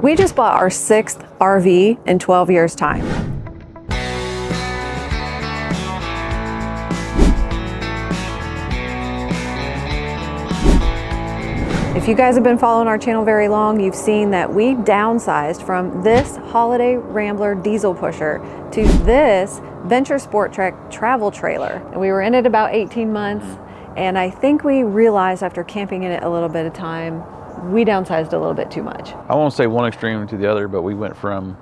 We just bought our 6th RV in 12 years' time. If you guys have been following our channel very long, you've seen that we downsized from this Holiday Rambler diesel pusher to this Venture Sport Trek travel trailer. And we were in it about 18 months, and I think we realized after camping in it a little bit of time, we downsized a little bit too much. I won't say one extreme to the other, but we went from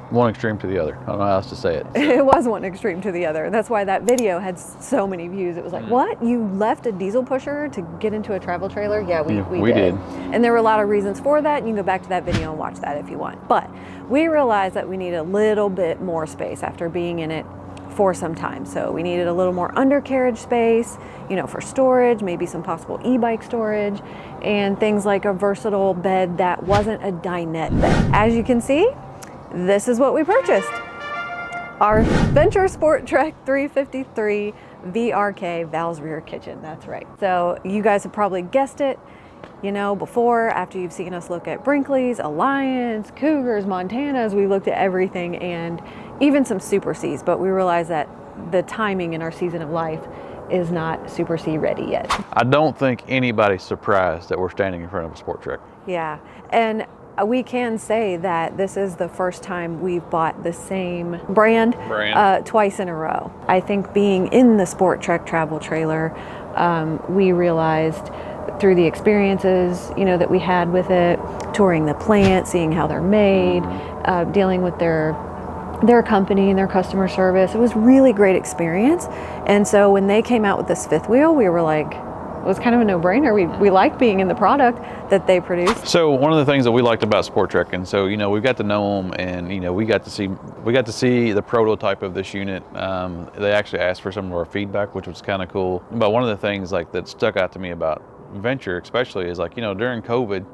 one extreme to the other. I don't know how else to say it. So. It was one extreme to the other. That's why that video had so many views. It was like, what? You left a diesel pusher to get into a travel trailer? Yeah, we did. And there were a lot of reasons for that. You can go back to that video and watch that if you want. But we realized that we needed a little bit more space after being in it for some time. So we needed a little more undercarriage space, you know, for storage, maybe some possible e-bike storage, and things like a versatile bed that wasn't a dinette bed. As you can see, this is what we purchased. Our Venture Sport Trek 353 VRK, Val's Rear Kitchen, that's right. So you guys have probably guessed it, you know, before, after you've seen us look at Brinkley's, Alliance, Cougars, Montanas, we looked at everything and even some Super Cs, but we realized that the timing in our season of life is not Super C ready yet. I don't think anybody's surprised that we're standing in front of a Sport Trek. Yeah, and we can say that this is the first time we've bought the same brand. Twice in a row. I think being in the Sport Trek travel trailer, we realized through the experiences, you know, that we had with it, touring the plant, seeing how they're made, dealing with their company and their customer service. It was really great experience. And so when they came out with this 5th wheel, we were like, it was kind of a no-brainer. We liked being in the product that they produced. So one of the things that we liked about Sport Trek, and so, you know, we got to know them, and, you know, we got to see the prototype of this unit. They actually asked for some of our feedback, which was kind of cool. But one of the things like that stuck out to me about Venture especially is, like, you know, during COVID,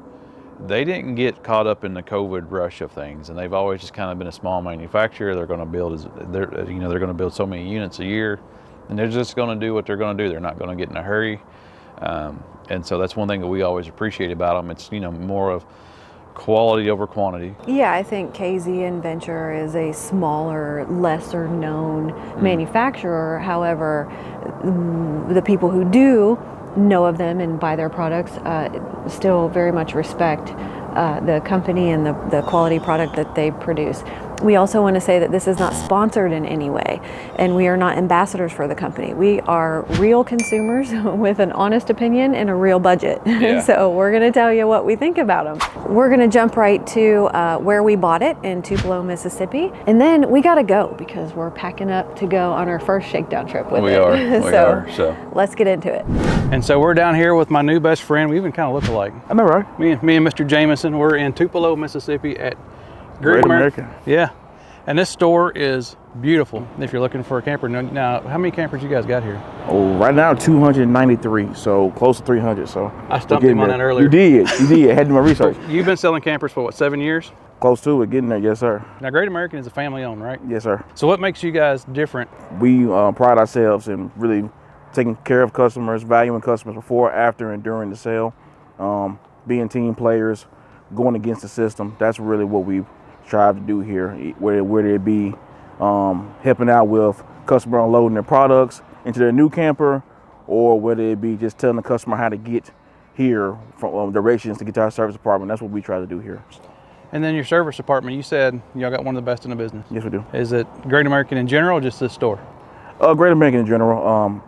they didn't get caught up in the COVID rush of things, and they've always just kind of been a small manufacturer. They're going to build, they're going to build so many units a year, and they're just going to do what they're going to do. They're not going to get in a hurry. And so that's one thing that we always appreciate about them. It's, you know, more of quality over quantity. Yeah, I think KZ and Venture is a smaller, lesser known manufacturer. However, the people who do know of them and buy their products still very much respect the company and the quality product that they produce. We also want to say that this is not sponsored in any way, and we are not ambassadors for the company. We are real consumers with an honest opinion and a real budget. Yeah. So we're going to tell you what we think about them. We're going to jump right to where we bought it in Tupelo, Mississippi, and then we got to go because we're packing up to go on our first shakedown trip with it. We are. So let's get into it. And so we're down here with my new best friend. We even kind of look alike. I know, right? Me and Mr. Jameson. We're in Tupelo, Mississippi at Great American. Yeah, and this store is beautiful if you're looking for a camper. Now, how many campers you guys got here? Oh, right now 293, so close to 300. So I stumped him on that earlier. You did. I had to do my research. You've been selling campers for what, 7 years? Close to it, getting there, yes sir. Now, Great American is a family owned, right? Yes sir. So what makes you guys different? We pride ourselves in really taking care of customers, valuing customers before, after, and during the sale, being team players, going against the system. That's really what we strive to do here, whether it be helping out with customer unloading their products into their new camper, or whether it be just telling the customer how to get here from directions to get to our service department. That's what we try to do here. And then your service department, you said y'all got one of the best in the business. Yes, we do. Is it Great American in general, or just this store? Great American in general.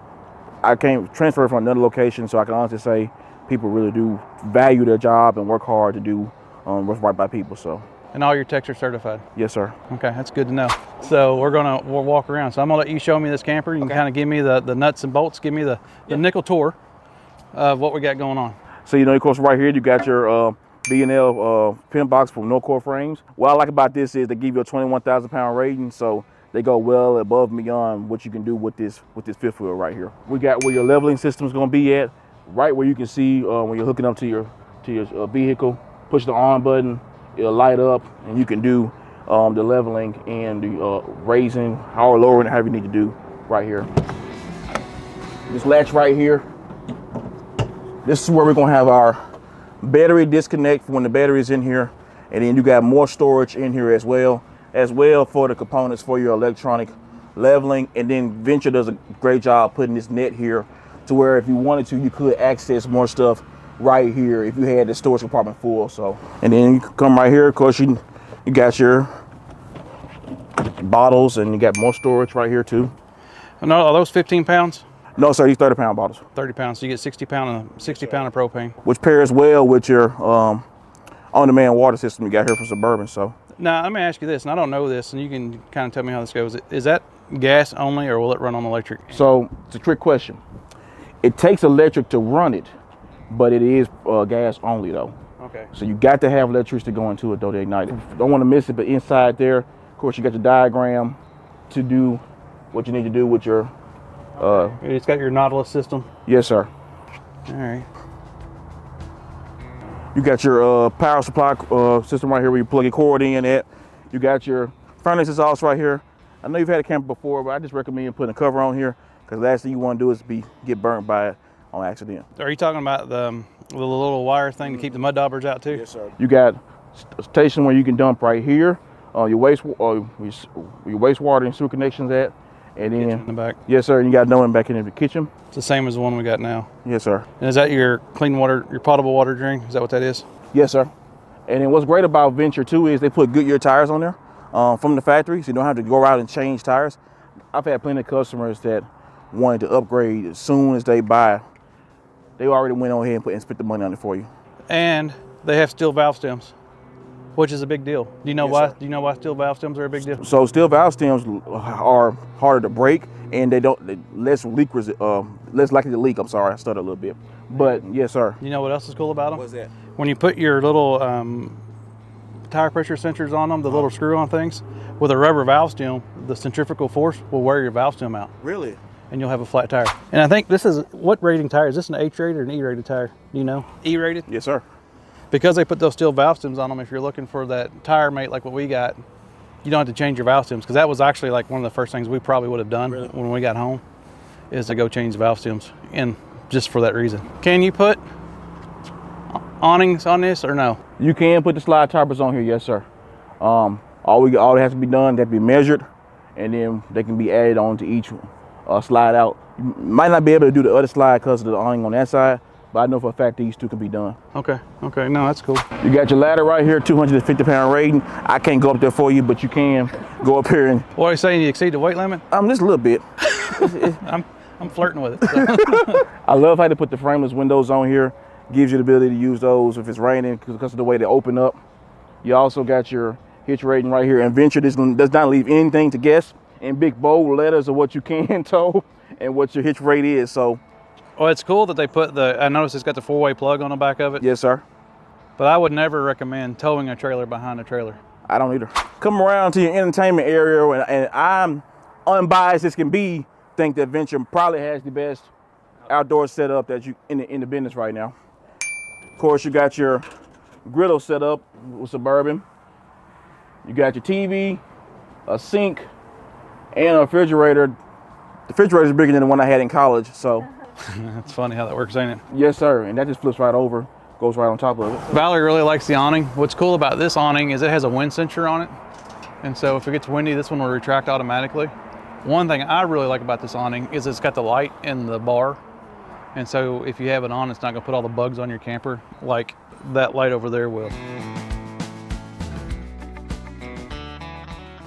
I transferred from another location, so I can honestly say people really do value their job and work hard to do what's right by people. So. And all your techs are certified? Yes, sir. Okay, that's good to know. So we'll walk around. So I'm gonna let you show me this camper. You can kind of give me the nuts and bolts, give me the nickel tour of what we got going on. So, you know, of course, right here, you got your B&L pin box from No-Core Frames. What I like about this is they give you a 21,000 pound rating, so they go well above and beyond what you can do with this 5th wheel right here. We got where your leveling system is gonna be at, right where you can see when you're hooking up to your vehicle. Push the on button, it'll light up, and you can do the leveling and the raising or lowering, however you need to do right here. This latch right here, this is where we're gonna have our battery disconnect when the battery is in here, And then you got more storage in here as well for the components for your electronic leveling. And then Venture does a great job putting this net here to where if you wanted to, you could access more stuff right here if you had the storage compartment full. So, and then you come right here, of course, you got your bottles, and you got more storage right here too. And are those 15 pounds? No, sir, these 30-pound bottles. 30 pounds, so you get 60 pound of propane. Which pairs well with your on-demand water system you got here from Suburban. So now let me ask you this, and I don't know this, and you can kind of tell me how this goes. Is that gas only, or will it run on electric? So it's a trick question. It takes electric to run it, but it is gas only though. Okay. So you got to have electricity going to it though to ignite it. Don't want to miss it, but inside there, of course, you got your diagram to do what you need to do with your. It's got your Nautilus system. Yes, sir. All right. You got your power supply system right here where you plug your cord in at. You got your furnace exhaust right here. I know you've had a camper before, but I just recommend putting a cover on here because the last thing you want to do is get burnt by it on accident. Are you talking about the little wire thing to keep the mud daubers out too? Yes, sir. You got a station where you can dump right here your wastewater and sewer connections at. And then in the back. Yes, sir. And you got no one back in the kitchen. It's the same as the one we got now. Yes, sir. And is that your clean water, your potable water drink? Is that what that is? Yes, sir. And then what's great about Venture too is they put Goodyear tires on there from the factory, so you don't have to go out and change tires. I've had plenty of customers that wanted to upgrade as soon as they buy. They already went on ahead and spent the money on it for you. And they have steel valve stems, which is a big deal. Do you know Yes, why? sir. Do you know why steel valve stems are a big deal? So steel valve stems are harder to break, and they less likely to leak. I'm sorry, I stuttered a little bit. But yes, sir. You know what else is cool about them? What's that? When you put your little tire pressure sensors on them, the little screw-on things, with a rubber valve stem, the centrifugal force will wear your valve stem out. Really? And you'll have a flat tire. And I think this is, what rating tire? Is this an H-rated or an E-rated tire? Do you know? E-rated? Yes, sir. Because they put those steel valve stems on them, if you're looking for that tire mate like what we got, you don't have to change your valve stems, because that was actually like one of the first things we probably would have done when we got home, is to go change the valve stems, and just for that reason. Can you put awnings on this or no? You can put the slide toppers on here, yes, sir. All that has to be done, they have to be measured, and then they can be added on to each slide out. You might not be able to do the other slide because of the awning on that side, but I know for a fact these two can be done. Okay, no, that's cool. You got your ladder right here, 250-pound rating. I can't go up there for you, but you can go up here and. What are you saying? You exceed the weight limit? Just a little bit. I'm flirting with it. So. I love how they put the frameless windows on here. Gives you the ability to use those if it's raining because of the way they open up. You also got your hitch rating right here. And Venture does not leave anything to guess in big bold letters of what you can tow and what your hitch rate is. So. Well, it's cool that they put I noticed it's got the 4-way plug on the back of it. Yes, sir. But I would never recommend towing a trailer behind a trailer. I don't either. Come around to your entertainment area, and I'm unbiased as can be, think that Venture probably has the best outdoor setup that you in the business right now. Of course, you got your griddle set up with Suburban. You got your TV, a sink, and a refrigerator. The refrigerator is bigger than the one I had in college, so. It's funny how that works, ain't it? Yes, sir, and that just flips right over, goes right on top of it. Valerie really likes the awning. What's cool about this awning is it has a wind sensor on it. And so if it gets windy, this one will retract automatically. One thing I really like about this awning is it's got the light in the bar. And so if you have it on, it's not gonna put all the bugs on your camper like that light over there will.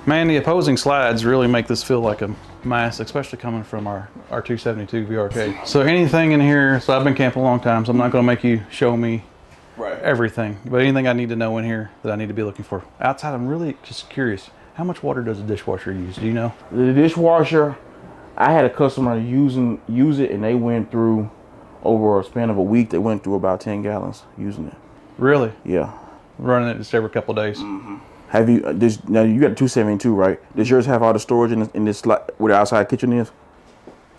Man, the opposing slides really make this feel like a mass, especially coming from our 272 VRK. So anything in here, so I've been camping a long time, so I'm not gonna make you show me everything, but anything I need to know in here that I need to be looking for. Outside, I'm really just curious, how much water does a dishwasher use? Do you know? The dishwasher, I had a customer use it, and they went through, over a span of a week, they went through about 10 gallons using it. Really? Yeah. Running it just every couple of days. Mm-hmm. Have you, now you got a 272, right? Does yours have all the storage in this where the outside kitchen is?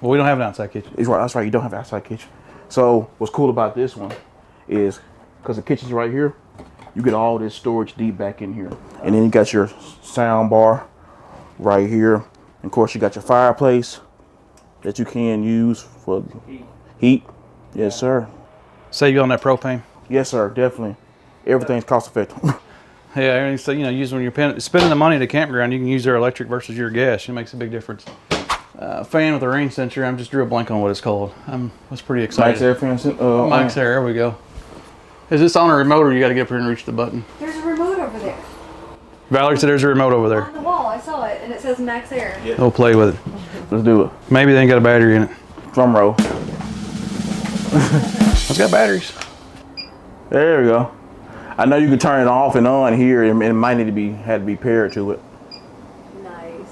Well, we don't have an outside kitchen. It's right, that's right, you don't have an outside kitchen. So what's cool about this one is, because the kitchen's right here, you get all this storage deep back in here. And then you got your sound bar right here. And of course you got your fireplace that you can use for heat. Yes, sir. Save you on that propane? Yes, sir, definitely. Everything's cost effective. Yeah, and so use when you're spending the money at a campground, you can use their electric versus your gas. It makes a big difference. Fan with a rain sensor. I just drew a blank on what it's called. I was pretty excited. Mike's Air fan sensor. Mike's Air. There we go. Is this on a remote, or you got to get up here and reach the button? There's a remote over there. Valerie said there's a remote over there. On the wall, I saw it, and it says Max Air. Yeah. We'll play with it. Let's do it. Maybe they ain't got a battery in it. Drum roll. It's got batteries. There we go. I know you can turn it off and on here, and it might need to be paired to it. Nice.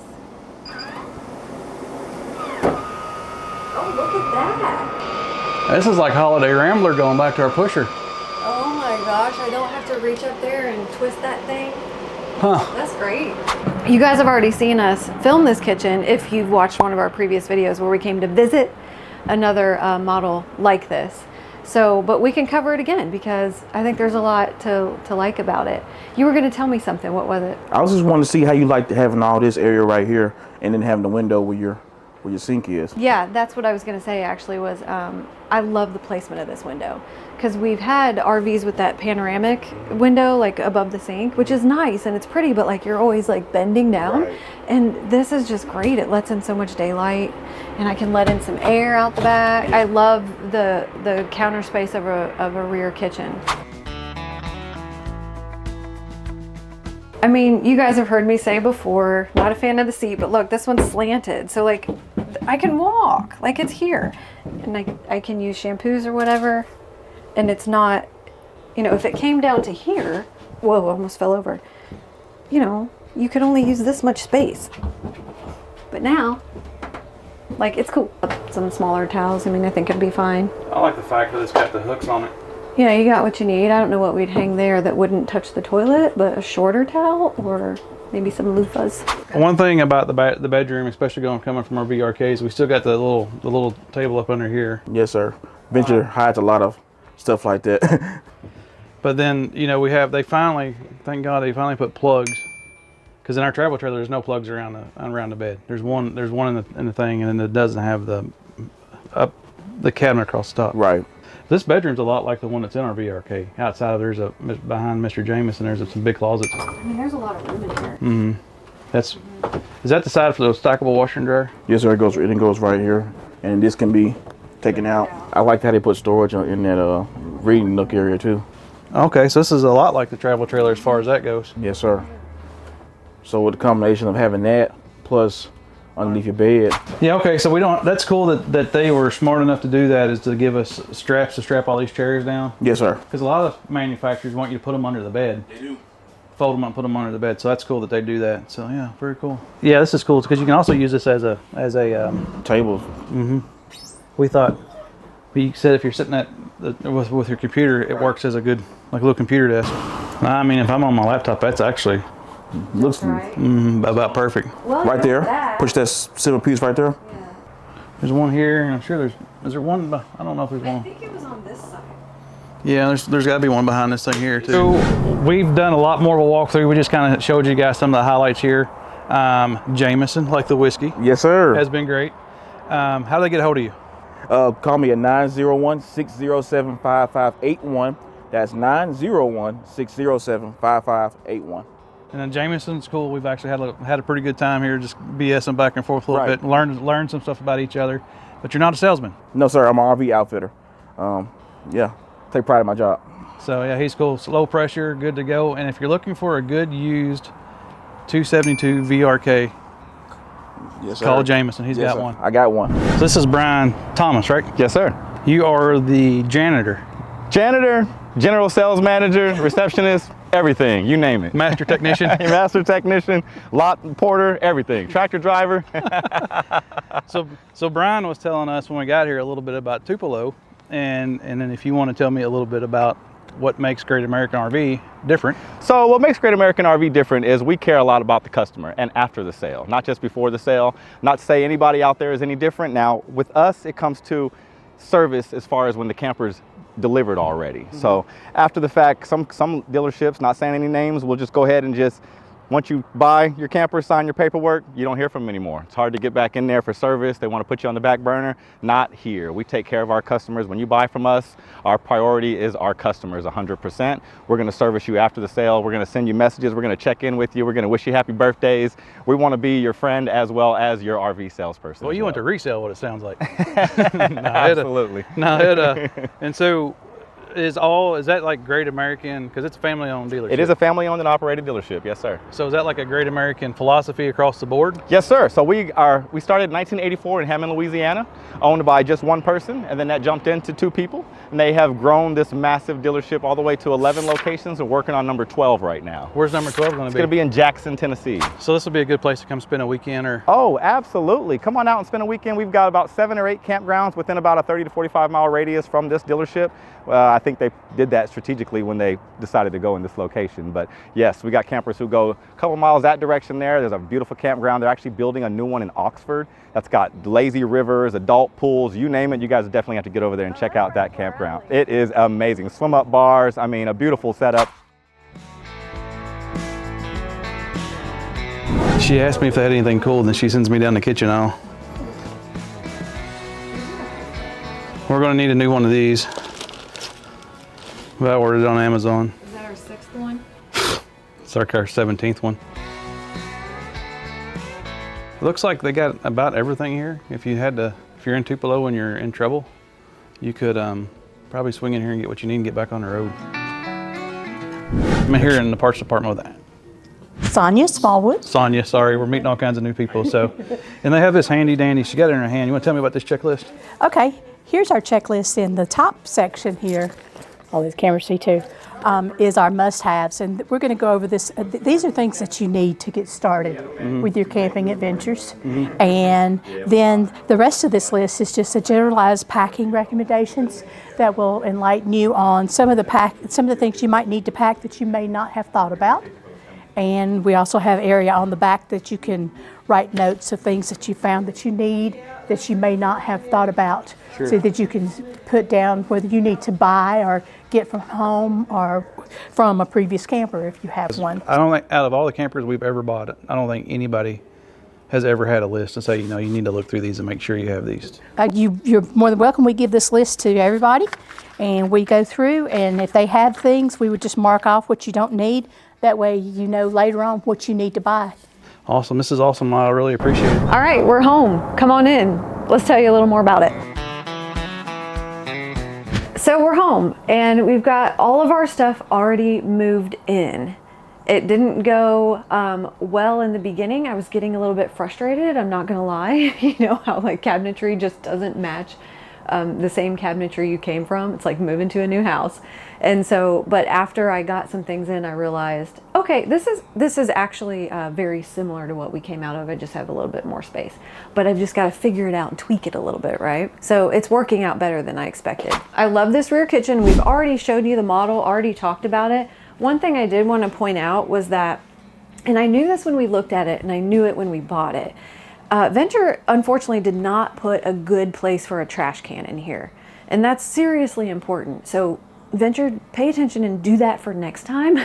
Oh, look at that. This is like Holiday Rambler going back to our pusher. Oh my gosh, I don't have to reach up there and twist that thing. Huh. That's great. You guys have already seen us film this kitchen if you've watched one of our previous videos where we came to visit another model like this. So, but we can cover it again because I think there's a lot to like about it. You were going to tell me something. What was it? I was just wanting to see how you like having all this area right here, and then having the window where your sink is. Yeah, that's what I was going to say actually was I love the placement of this window because we've had RVs with that panoramic window like above the sink, which is nice and it's pretty, but like you're always like bending down. Right. And this is just great. It lets in so much daylight and I can let in some air out the back. I love the counter space of a rear kitchen. I mean, you guys have heard me say before, not a fan of the seat, but look, this one's slanted. So like I can walk, like it's here. And I can use shampoos or whatever. And it's not, if it came down to here, whoa, almost fell over. You could only use this much space. But now, like it's cool. Some smaller towels, I think it'd be fine. I like the fact that it's got the hooks on it. Yeah, you got what you need. I don't know what we'd hang there that wouldn't touch the toilet, but a shorter towel or maybe some loofahs. One thing about the bedroom, especially coming from our VRKs, we still got the little table up under here. Yes, sir. Venture hides a lot of stuff like that. But then they finally, thank God, they finally put plugs. Because in our travel trailer, there's no plugs around the bed. There's one in the thing, and then it doesn't have the cabinet across the top. Right. This bedroom's a lot like the one that's in our VRK. Outside, behind Mr. Jameson, there's some big closets. There's a lot of room in here. Mm-hmm. Is that the side for the stackable washer and dryer? Yes, sir. It goes right here, and this can be taken out. I like how they put storage in that reading nook area too. Okay, so this is a lot like the travel trailer as far as that goes. Yes, sir. So with the combination of having that plus underneath your bed. Yeah, okay, so that's cool that they were smart enough to do that, is to give us straps to strap all these chairs down. Yes, sir. Because a lot of manufacturers want you to put them under the bed. They do. Fold them up and put them under the bed, so that's cool that they do that. So yeah, very cool. Yeah, this is cool because you can also use this as a table. Mm-hmm. We thought, you said if you're sitting with your computer, it works as a good little computer desk. If I'm on my laptop, that's actually looks right. About perfect. Well, right there. That. Push that center piece right there. Yeah. There's one here, and I'm sure is there one? I don't know if there's one. I think it was on this side. Yeah, there's got to be one behind this thing here too. So we've done a lot more of a walkthrough. We just kind of showed you guys some of the highlights here. Jameson, like the whiskey. Yes, sir. Has been great. How do they get a hold of you? Call me at 901-607-5581. That's 901-607-5581. And then Jameson's cool. We've actually had a pretty good time here, just BSing back and forth a little bit, learn some stuff about each other. But you're not a salesman. No, sir. I'm an RV outfitter. Yeah, take pride in my job. So yeah, he's cool. Low pressure, good to go. And if you're looking for a good used 272 VRK, yes, sir. call Jameson. He's got sir. one. I got one. So this is Brian Thomas, right? Yes, sir. You are the janitor. Janitor, general sales manager, receptionist, everything, you name it. Master technician. Master technician, lot porter, everything. Tractor driver. So Brian was telling us when we got here a little bit about Tupelo, and then if you want to tell me a little bit about what makes Great American RV different. So what makes Great American RV different is we care a lot about the customer and after the sale, not just before the sale. Not to say anybody out there is any different. Now with us, it comes to service as far as when the camper's delivered already. Mm-hmm. So after the fact, some dealerships, not saying any names, will just go ahead and just Once you buy your camper, sign your paperwork, you don't hear from them anymore. It's hard to get back in there for service. They want to put you on the back burner. Not here. We take care of our customers. When you buy from us, our priority is our customers 100%. We're going to service you after the sale. We're going to send you messages. We're going to check in with you. We're going to wish you happy birthdays. We want to be your friend as well as your RV salesperson. Well, you want to resell what it sounds like. Absolutely. And so is that like Great American, because it's a family owned dealership? It is a family owned and operated dealership, yes sir. So is that like a Great American philosophy across the board? Yes sir. So we started in 1984 in Hammond, Louisiana, owned by just one person, and then that jumped into 2 people, and they have grown this massive dealership all the way to 11 locations and working on number 12 right now. Where's number 12 going to be? It's going to be in Jackson, Tennessee. So this will be a good place to come spend a weekend, or? Oh, absolutely. Come on out and spend a weekend. We've got about 7 or 8 campgrounds within about a 30 to 45 mile radius from this dealership. I think they did that strategically when they decided to go in this location. But yes, we got campers who go a couple miles that direction there. There's a beautiful campground. They're actually building a new one in Oxford that's got lazy rivers, adult pools, you name it. You guys definitely have to get over there and check out that campground. It is amazing. Swim up bars. I mean, a beautiful setup. She asked me if they had anything cool, and then she sends me down the kitchen aisle. We're going to need a new one of these. I ordered it on Amazon. Is that our 6th one? It's our 17th one. It looks like they got about everything here. If you're in Tupelo and you're in trouble, you could probably swing in here and get what you need and get back on the road. I'm here in the parts department with that. Sonia Smallwood. Sonia, sorry, we're meeting all kinds of new people. So, and they have this handy dandy. She got it in her hand. You want to tell me about this checklist? Okay, here's our checklist in the top section here. All these cameras see too. Is our must-haves, and we're going to go over this. These are things that you need to get started with your camping adventures, and then the rest of this list is just a generalized packing recommendations that will enlighten you on some of the things you might need to pack that you may not have thought about. And we also have area on the back that you can write notes of things that you found that you need that you may not have thought about, so that you can put down whether you need to buy or get from home or from a previous camper if you have one. I don't think out of all the campers we've ever bought, I don't think anybody has ever had a list and say, you need to look through these and make sure you have these. You're more than welcome. We give this list to everybody, and we go through, and if they have things, we would just mark off what you don't need. That way you know later on what you need to buy. Awesome. This is awesome. I really appreciate it. All right, we're home. Come on in. Let's tell you a little more about it. So we're home, and we've got all of our stuff already moved in. It didn't go well in the beginning. I was getting a little bit frustrated, I'm not gonna lie. You know how like cabinetry just doesn't match the same cabinetry you came from. It's like moving to a new house. And so, but after I got some things in, I realized, okay, this is actually very similar to what we came out of. I just have a little bit more space, but I've just got to figure it out and tweak it a little bit, right? So it's working out better than I expected. I love this rear kitchen. We've already showed you the model, already talked about it. One thing I did want to point out was that, and I knew this when we looked at it, and I knew it when we bought it, Venture unfortunately did not put a good place for a trash can in here. And that's seriously important. So Venture, pay attention and do that for next time.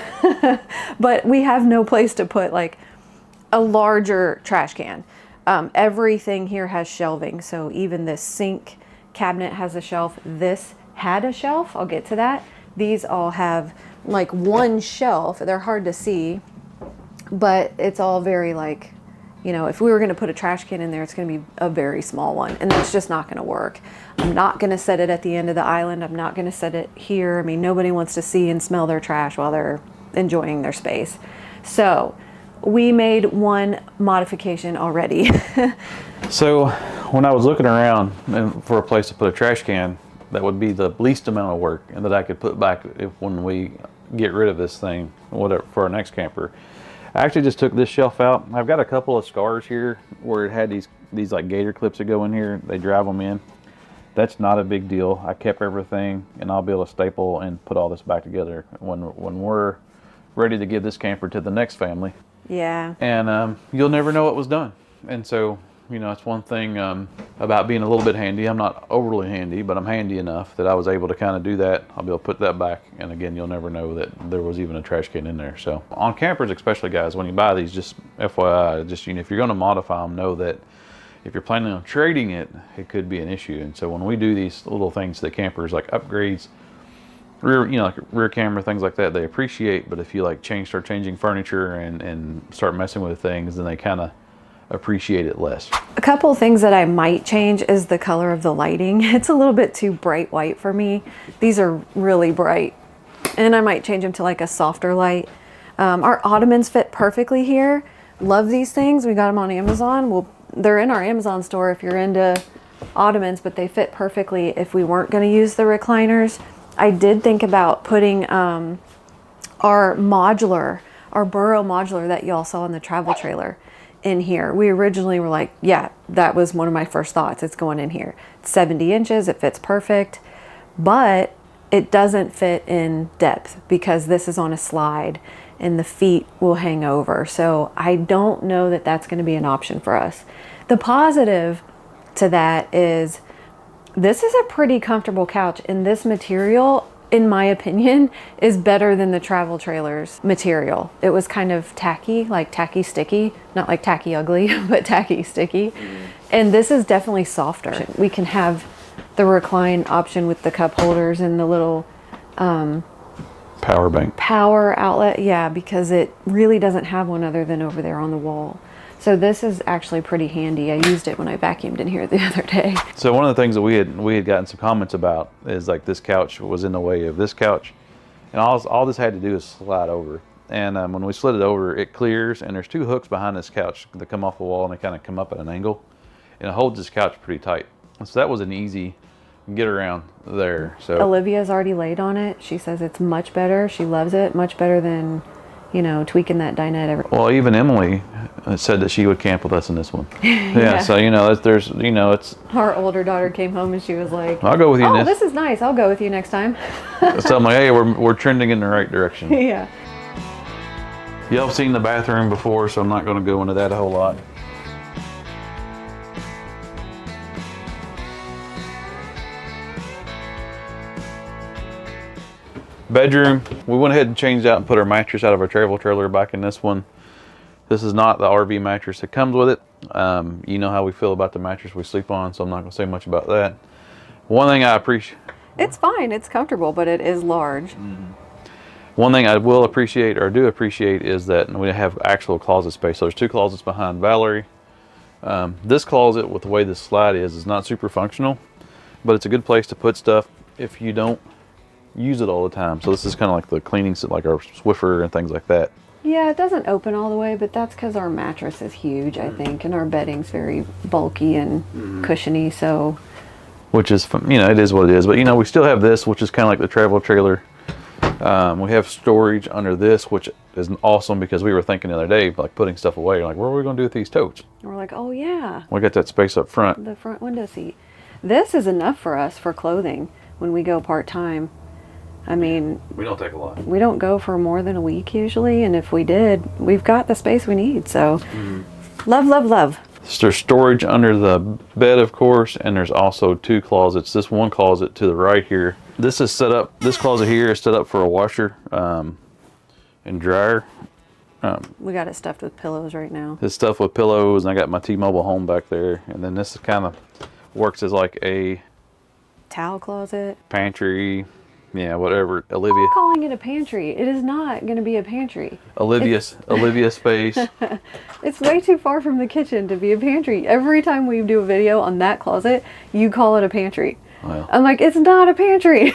But we have no place to put like a larger trash can. Everything here has shelving. So even this sink cabinet has a shelf. This had a shelf. I'll get to that. These all have like one shelf. They're hard to see, but it's all very like, you know, if we were going to put a trash can in there, it's going to be a very small one, and that's just not going to work. I'm not going to set it at the end of the island. I'm not going to set it here. I mean, nobody wants to see and smell their trash while they're enjoying their space. So we made one modification already. So when I was looking around for a place to put a trash can, that would be the least amount of work and that I could put back when we get rid of this thing, whatever, for our next camper. I actually just took this shelf out. I've got a couple of scars here where it had these like gator clips that go in here. They drive them in. That's not a big deal. I kept everything, and I'll be able to staple and put all this back together when we're ready to give this camper to the next family. Yeah. And you'll never know what was done. And so You know, it's one thing about being a little bit handy. I'm not overly handy, but I'm handy enough that I was able to kind of do that. I'll be able to put that back, and again, you'll never know that there was even a trash can in there. So on campers especially, guys, when you buy these, just FYI, just, you know, if you're going to modify them, know that if you're planning on trading it, it could be an issue. And so when we do these little things to the campers, like upgrades, rear, you know, like rear camera, things like that, they appreciate. But if you like start changing furniture and start messing with things, then they kind of appreciate it less. A couple of things that I might change is the color of the lighting. It's a little bit too bright white for me. These are really bright, and I might change them to like a softer light. Our ottomans fit perfectly here. Love these things. We got them on Amazon. They're in our Amazon store if you're into ottomans, but they fit perfectly if we weren't going to use the recliners. I did think about putting our burrow modular that y'all saw in the travel trailer in here. We originally were like, yeah, that was one of my first thoughts. It's going in here. It's 70 inches. It fits perfect, but it doesn't fit in depth because this is on a slide and the feet will hang over. So I don't know that that's going to be an option for us. The positive to that is this is a pretty comfortable couch, and this material, in my opinion, is better than the travel trailer's material. It was kind of tacky, like tacky sticky, not like tacky ugly, but tacky sticky. And this is definitely softer. We can have the recline option with the cup holders and the little Power bank. Power outlet, yeah, because it really doesn't have one other than over there on the wall. So this is actually pretty handy. I used it when I vacuumed in here the other day. So one of the things that we had gotten some comments about is like this couch was in the way of this couch, and all this had to do is slide over. And when we slid it over, it clears, and there's two hooks behind this couch that come off the wall, and they kind of come up at an angle, and it holds this couch pretty tight. And so that was an easy get around there. So Olivia's already laid on it. She says it's much better. She loves it much better than, you know, tweaking that dinette. Well, even Emily said that she would camp with us in this one. Yeah. So you know, there's you know, it's our older daughter came home and she was like, "I'll go with you." Oh, this is nice. I'll go with you next time. So I'm like, "Hey, we're trending in the right direction." Yeah. Y'all have seen the bathroom before, so I'm not going to go into that a whole lot. Bedroom, we went ahead and changed out and put our mattress out of our travel trailer back in this one. This is not the RV mattress that comes with it. You know how we feel about the mattress we sleep on, so I'm not going to say much about that. One thing I appreciate... It's fine, it's comfortable, but it is large. Mm-hmm. One thing I will appreciate, or do appreciate, is that we have actual closet space. So there's two closets behind Valerie. This closet, with the way this slide is not super functional, but it's a good place to put stuff if you don't use it all the time. So this is kind of like the cleaning, like our Swiffer and things like that. Yeah, it doesn't open all the way, but that's because our mattress is huge, I think, and our bedding's very bulky and cushiony, so... Which is, you know, it is what it is. But, you know, we still have this, which is kind of like the travel trailer. We have storage under this, which is awesome because we were thinking the other day, like putting stuff away. Like, what are we going to do with these totes? And we're like, oh, yeah. We got that space up front. The front window seat. This is enough for us for clothing when we go part-time. I mean, we don't take a lot. We don't go for more than a week usually, and if we did, we've got the space we need. So, love, love, love. There's storage under the bed, of course, and there's also two closets. This one closet to the right here. This is set up. This closet here is set up for a washer and dryer. We got it stuffed with pillows right now. It's stuffed with pillows, and I got my T-Mobile home back there, and then this is kind of works as like a towel closet, pantry. Yeah, whatever. Olivia. I'm calling it a pantry. It is not going to be a pantry. Olivia space. It's way too far from the kitchen to be a pantry. Every time we do a video on that closet, you call it a pantry. Well, I'm like, it's not a pantry.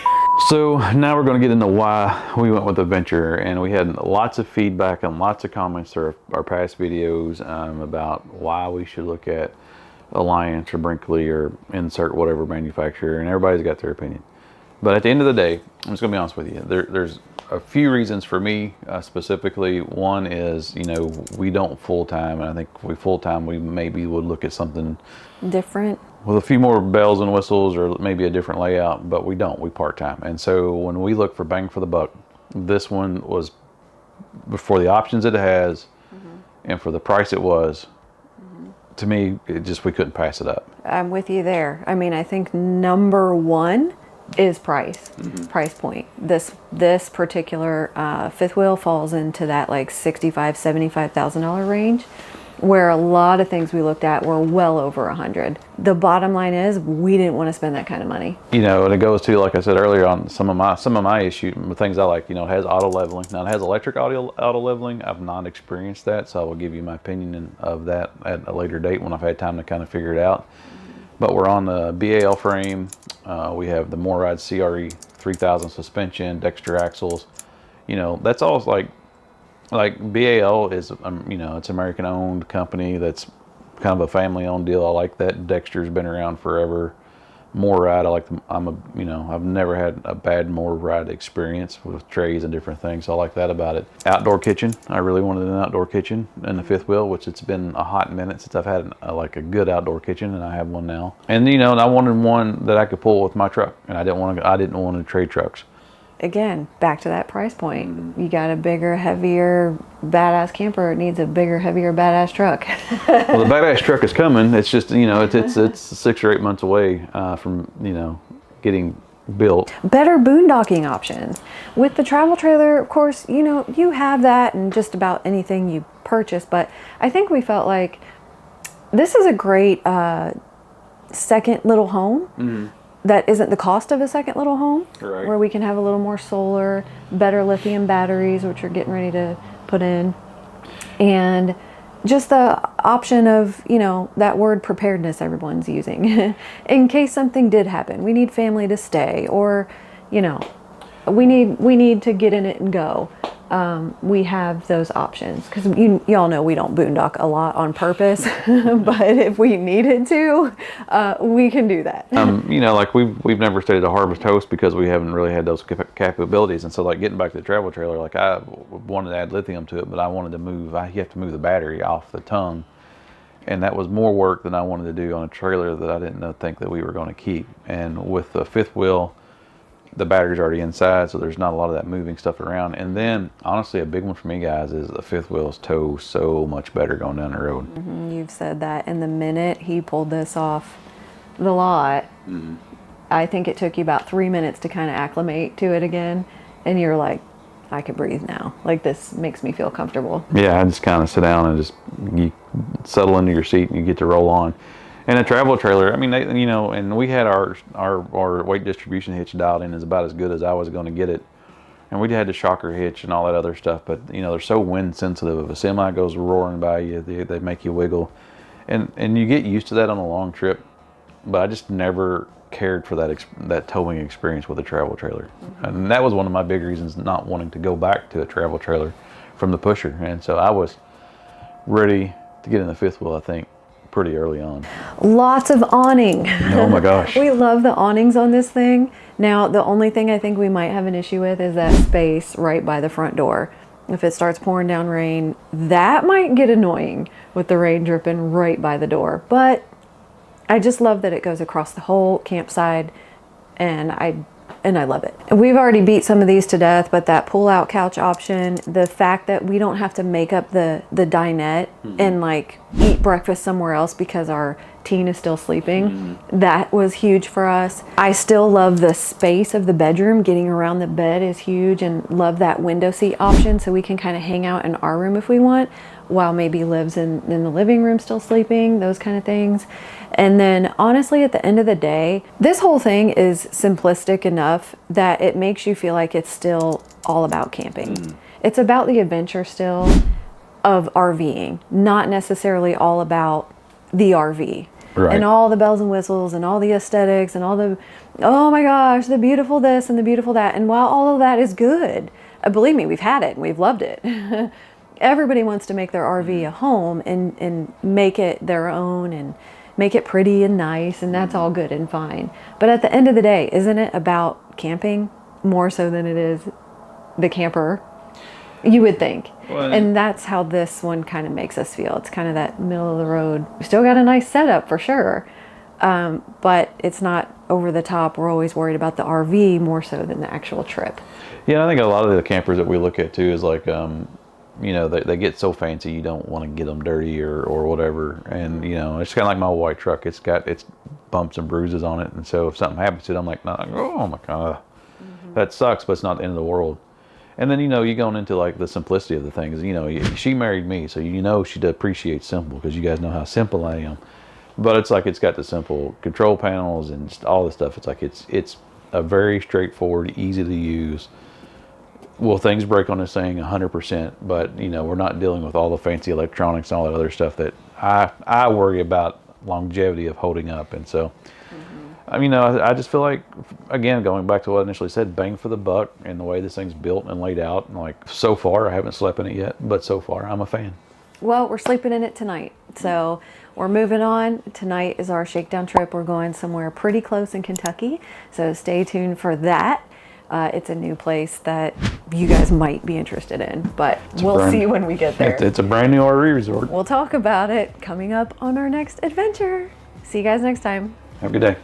So now we're going to get into why we went with the Venture, and we had lots of feedback and lots of comments to our past videos about why we should look at Alliance or Brinkley or insert whatever manufacturer, and everybody's got their opinion. But at the end of the day, I'm just going to be honest with you. There's a few reasons for me specifically. One is, you know, we don't full-time, and I think if we full-time, we maybe would look at something different with a few more bells and whistles or maybe a different layout, but we don't. We part-time. And so when we look for bang for the buck, this one was, for the options it has and for the price it was, to me, we couldn't pass it up. I'm with you there. I mean, I think number one is price point. This particular fifth wheel falls into that like $65,000-$75,000 range, where a lot of things we looked at were well over 100. The bottom line is we didn't want to spend that kind of money. You know, and it goes to, like I said earlier, on some of my issues, things I like. You know, it has auto leveling. Now, it has electric auto leveling. I've not experienced that, so I will give you my opinion of that at a later date when I've had time to kind of figure it out. But we're on the BAL frame. We have the MORryde CRE 3000 suspension, Dexter axles. You know, that's all like BAL is, you know, it's an American owned company that's kind of a family owned deal. I like that. Dexter's been around forever. MORryde, I like them. I've never had a bad MORryde experience with trays and different things. So I like that about it. Outdoor kitchen. I really wanted an outdoor kitchen in the fifth wheel, which it's been a hot minute since I've had a good outdoor kitchen, and I have one now. And you know, and I wanted one that I could pull with my truck, and I didn't want to trade trucks. Again, back to that price point. You got a bigger, heavier, badass camper. It needs a bigger, heavier, badass truck. Well, the badass truck is coming. It's just, you know, it's 6 or 8 months away from, you know, getting built. Better boondocking options. With the travel trailer, of course, you know, you have that in just about anything you purchase, but I think we felt like this is a great second little home. That isn't the cost of a second little home, Right. Where we can have a little more solar, better lithium batteries, which we're getting ready to put in, and just the option of, you know, that word preparedness everyone's using. In case something did happen, we need family to stay, or, you know, we need to get in it and go. We have those options, because y'all know we don't boondock a lot on purpose, but if we needed to, we can do that. You know, like we've never stayed at a Harvest Host because we haven't really had those capabilities, and so like getting back to the travel trailer, like I wanted to add lithium to it, but I wanted to move. You have to move the battery off the tongue, and that was more work than I wanted to do on a trailer that I didn't think that we were going to keep. And with the fifth wheel, the battery's already inside, so there's not a lot of that moving stuff around. And then, honestly, a big one for me, guys, is the fifth wheel's tow so much better going down the road. You've said that. And the minute he pulled this off the lot, I think it took you about 3 minutes to kind of acclimate to it again. And you're like, I can breathe now. Like, this makes me feel comfortable. Yeah, I just kind of sit down and you settle into your seat and you get to roll on. And a travel trailer, I mean, you know, and we had our weight distribution hitch dialed in is about as good as I was going to get it. And we had the shocker hitch and all that other stuff, but, you know, they're so wind sensitive. If a semi goes roaring by you, they make you wiggle. And you get used to that on a long trip, but I just never cared for that towing experience with a travel trailer. And that was one of my big reasons not wanting to go back to a travel trailer from the pusher. And so I was ready to get in the fifth wheel, I think, pretty early on. Lots of awning. Oh my gosh. We love the awnings on this thing. Now, the only thing I think we might have an issue with is that space right by the front door. If it starts pouring down rain, that might get annoying with the rain dripping right by the door. But I just love that it goes across the whole campsite, and I love it. We've already beat some of these to death, but that pull-out couch option, the fact that we don't have to make up the dinette and like eat breakfast somewhere else because our teen is still sleeping, that was huge for us. I still love the space of the bedroom. Getting around the bed is huge, and love that window seat option so we can kind of hang out in our room if we want, while maybe lives in the living room still sleeping, those kind of things. And then honestly, at the end of the day, this whole thing is simplistic enough that it makes you feel like it's still all about camping. It's about the adventure still of RVing, not necessarily all about the RV. Right. And all the bells and whistles and all the aesthetics and all the, oh my gosh, the beautiful this and the beautiful that. And while all of that is good, believe me, we've had it and we've loved it. Everybody wants to make their RV a home and make it their own and make it pretty and nice, and that's all good and fine. But at the end of the day, isn't it about camping more so than it is the camper? You would think. Well, and that's how this one kind of makes us feel. It's kind of that middle of the road. We still got a nice setup for sure, but it's not over the top. We're always worried about the RV more so than the actual trip. Yeah, I think a lot of the campers that we look at too is like, you know, they get so fancy you don't want to get them dirty or whatever. And you know, it's kind of like my white truck. It's got its bumps and bruises on it, and so if something happens to it, I'm like, no, oh my god, that sucks, but it's not the end of the world. And then, you know, you going into like the simplicity of the things. You know, she married me, so you know she'd appreciate simple, because you guys know how simple I am. But it's like, it's got the simple control panels and just all this stuff. It's like, it's a very straightforward, easy to use. Will things break on this thing? 100%. But you know, we're not dealing with all the fancy electronics and all that other stuff that I worry about longevity of holding up. And so, I mean, I just feel like, again, going back to what I initially said, bang for the buck, and the way this thing's built and laid out. And like, so far, I haven't slept in it yet, but so far, I'm a fan. Well, we're sleeping in it tonight. So we're moving on. Tonight is our shakedown trip. We're going somewhere pretty close in Kentucky. So stay tuned for that. It's a new place that you guys might be interested in, but we'll see when we get there. It's a brand new RV resort. We'll talk about it coming up on our next adventure. See you guys next time. Have a good day.